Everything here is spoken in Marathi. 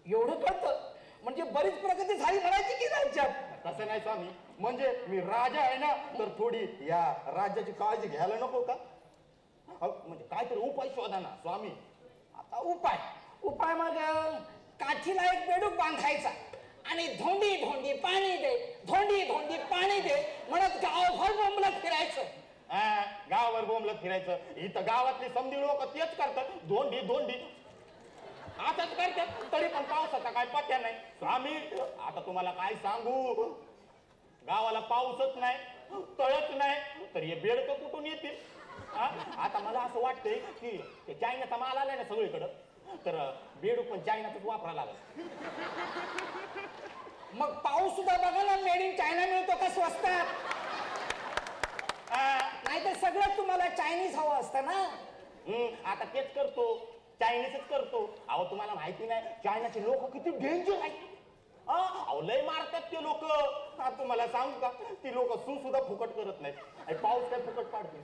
एवढं कळतं म्हणजे बरीच प्रगती झाली म्हणायची की राज्यात. तसं नाही स्वामी, म्हणजे मी राजा आहे ना, तर थोडी या राज्याची काळजी घ्यायला नको का? म्हणजे काहीतरी उपाय शोधा ना स्वामी. आता उपाय उपाय मग काठीला एक बेडूक बांधायचा आणि धोंडी धोंडी पाणी दे, धोंडी धोंडी पाणी दे म्हणत गावभर बोंबलत फिरायचं. गावावर बोंबलत फिरायचं. इथं गावातली समधी लोक तेच करतात, धोंडी धोंडी आताच करतात, तरी पण पावसाचा काय पत्या नाही स्वामी. आता तुम्हाला काय सांगू, गावाला पाऊसच नाही, तळच नाही, तर हे बेडकं कुठून येतील? आता मला असं वाटतंय की ते चायनाचा माल आलाय ना सगळीकडं, तर बेडूक पण चायनाच वापरायला लागला. मग पाऊस सुद्धा बघा ना, मेड इन चायना मिळतो का स्वस्तात? नाहीतर सगळं तुम्हाला चायनीज हवं असतं ना. आता तेच करतो, चायनीजच करतो. अहो तुम्हाला माहिती नाही चायनाचे लोक किती डेंजर आहेत. अहो लय मारतात ते लोक. तुम्हाला सांगू का, ती लोक सुद्धा फुकट करत नाहीत. पाऊस काय फुकट पाडते.